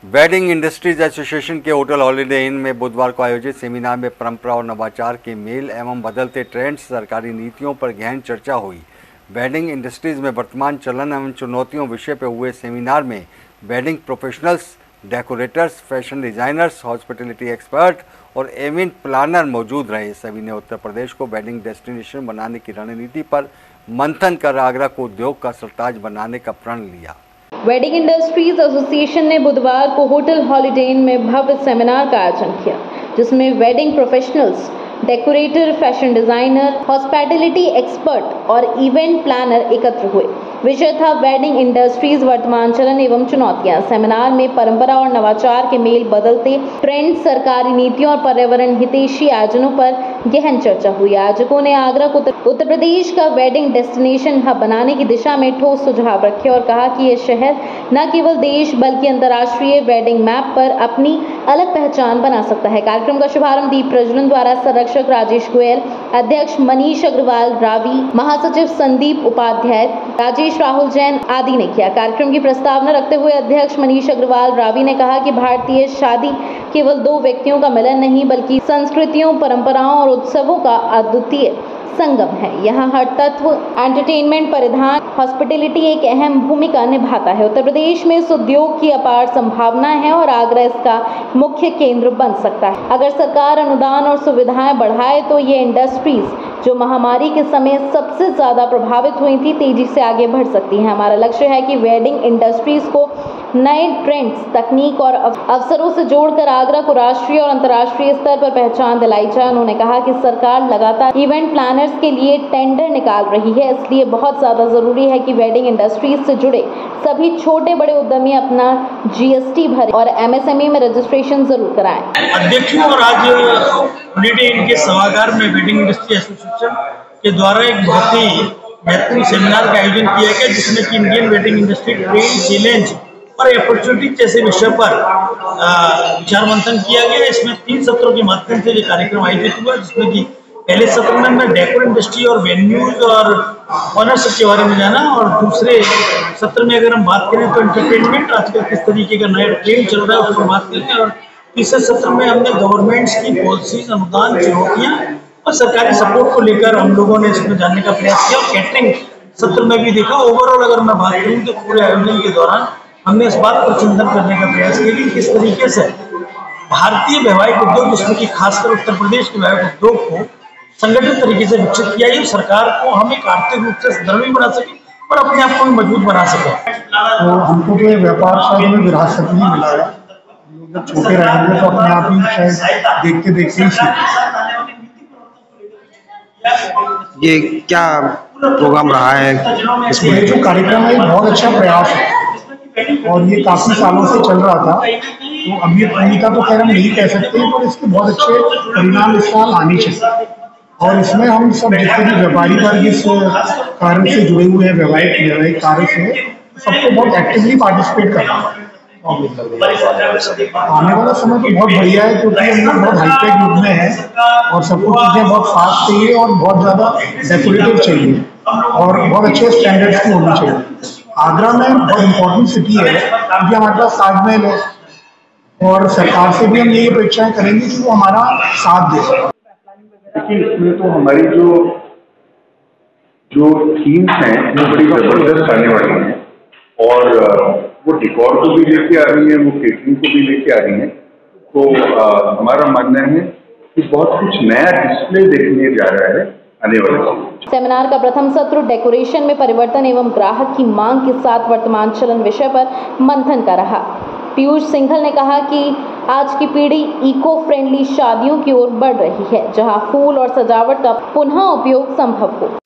Wedding industries association के hotel holiday इन में बुधवार को आयोजित सेमिनार में परंपरा और नवाचार के मेल एवं बदलते ट्रेंड्स, सरकारी नीतियों पर गहन चर्चा हुई। वेडिंग इंडस्ट्रीज में वर्तमान चलन एवं चुनौतियों विषय पर हुए सेमिनार में wedding professionals, decorators, fashion designers, hospitality expert और इवेंट प्लानर मौजूद रहे। सभी ने उत्तर प्रदेश को वेडिंग डेस्टिनेशन बनाने की रणनीति पर मंथन कर आगरा को उद्योग का सरताज बनाने का प्रण लिया। वेडिंग इंडस्ट्रीज एसोसिएशन ने बुधवार को होटल हॉलिडे इन में भव्य सेमिनार का आयोजन किया, जिसमें wedding professionals, decorator, fashion designer, hospitality expert और इवेंट प्लानर एकत्र हुए। विषय था वेडिंग इंडस्ट्रीज वर्तमान चलन एवं चुनौतियां। सेमिनार में परंपरा और नवाचार के मेल, बदलते ट्रेंड, सरकारी नीतियों और पर्यावरण हितैषी आयोजनों पर गहन चर्चा हुई। आयोजकों ने आगरा को उत्तर प्रदेश का वेडिंग डेस्टिनेशन हब बनाने की दिशा में ठोस सुझाव रखे और कहा कि यह शहर न केवल देश बल्कि अंतर्राष्ट्रीय वेडिंग मैप पर अपनी अलग पहचान बना सकता है। कार्यक्रम का शुभारंभ दीप प्रज्वलन द्वारा संरक्षक राजेश गोयल, अध्यक्ष मनीष अग्रवाल रावी, महासचिव संदीप उपाध्याय, राजेश राहुल जैन आदि ने किया। कार्यक्रम की प्रस्तावना रखते हुए अध्यक्ष मनीष अग्रवाल रावी ने कहा कि भारतीय शादी केवल दो व्यक्तियों का मिलन नहीं बल्कि संस्कृतियों, परंपराओं और उत्सवों का अद्वितीय संगम है। यहाँ हर तत्व, एंटरटेनमेंट, परिधान, हॉस्पिटैलिटी एक अहम भूमिका निभाता है। उत्तर प्रदेश में इस उद्योग की अपार संभावना है और आगरा इसका मुख्य केंद्र बन सकता है। अगर सरकार अनुदान और सुविधाएं बढ़ाए तो ये इंडस्ट्रीज, जो महामारी के समय सबसे ज्यादा प्रभावित हुई थी, तेजी से आगे बढ़ सकती हैं। हमारा लक्ष्य है कि वेडिंग इंडस्ट्रीज को नए ट्रेंड्स, तकनीक और अवसरों से जोड़कर आगरा को राष्ट्रीय और अंतर्राष्ट्रीय स्तर पर पहचान दिलाई जाए। उन्होंने कहा कि सरकार लगातार इवेंट प्लानर्स के लिए टेंडर निकाल रही है, इसलिए बहुत ज्यादा जरूरी है कि वेडिंग इंडस्ट्रीज से जुड़े सभी छोटे बड़े उद्यमी अपना GST भरें और MSME में रजिस्ट्रेशन जरूर कराएं। अध्यक्षों और आज हॉलिडे इन के सभागार में वेडिंग इंडस्ट्री एसोसिएशन के द्वारा एक बहुत ही महत्वपूर्ण सेमिनार का आयोजन किया गया, जिसमें कि Indian wedding industry trend, challenge और अपॉर्चुनिटी जैसे विषय पर विचार मंथन किया गया। इसमें 3 सत्रों के माध्यम से ये कार्यक्रम आयोजित हुआ, जिसमें कि पहले सत्र में हमने डेकोर इंडस्ट्री और वेन्यूज और ऑनरशिप के बारे में जाना, और दूसरे सत्र में अगर हम बात करें तो एंटरटेनमेंट, आजकल किस तरीके का नया ट्रेंड चल रहा है उसकी बात करें, और तीसरे सत्र में हमने गवर्नमेंट्स की पॉलिसीज, अनुदान, चुनौतियां और सरकारी सपोर्ट को लेकर हम लोगों ने इसमें जानने का प्रयास किया। और कैटरिंग सत्र में भी देखा। ओवरऑल अगर मैं बात करूँ तो पूरे आयोजन के दौरान हमने इस बात पर चिंतन करने का प्रयास किया कि किस तरीके से भारतीय वैवाहिक उद्योग, जिसमें कि खासकर उत्तर प्रदेश के वैवाहिक उद्योग को संगठित तरीके से विकसित किया जाए, सरकार को हम एक आर्थिक रूप से सुदृढ़ भी बना सके और अपने आप को भी मजबूत बना सके। तो हमको तो व्यापार शायद में विरासत में मिला है। जब छोटे रहेंगे तो अपने आप ही शायद देखते देखते ही सीखेंगे। ये क्या प्रोग्राम रहा है? ये जो कार्यक्रम है बहुत अच्छा प्रयास है और ये काफी सालों से चल रहा था, तो अभी पूर्णता तो खैर हम नहीं कह सकते, पर इसके बहुत अच्छे परिणाम इस साल आने चाहिए। और इसमें हम सब जितने भी व्यापारी वर्ग इस कार्य से जुड़े हुए हैं, वैवाहिक कार्य से, सबको बहुत एक्टिवली पार्टिसिपेट करना है। आने वाला समय तो बहुत बढ़िया है, क्योंकि हम लोग बहुत हाईटेक युग में हैं और सबको चीज़ें बहुत फास्ट चाहिए और बहुत ज़्यादा डेकोरेटिव चाहिए और बहुत अच्छे स्टैंडर्ड्स की होनी चाहिए। आगरा में बहुत इम्पोर्टेंट सिटी है, क्योंकि हमारे पास ताजमहल है और सरकार से भी हम यही अपेक्षाएं करेंगे कि वो हमारा साथ दे। देखिए, इसमें तो हमारी जो थीम्स हैं वो बड़ी जबरदस्त आने वाली हैं और वो डिकॉर को भी लेके आ रही है, वो केटरिंग को भी लेके आ रही है। तो हमारा मानना है कि बहुत कुछ नया डिस्प्ले देखने जा रहा है आने वाले समय। सेमिनार का प्रथम सत्र डेकोरेशन में परिवर्तन एवं ग्राहक की मांग के साथ वर्तमान चलन विषय पर मंथन का रहा। पीयूष सिंघल ने कहा कि आज की पीढ़ी इको फ्रेंडली शादियों की ओर बढ़ रही है, जहां फूल और सजावट का पुनः उपयोग संभव हो।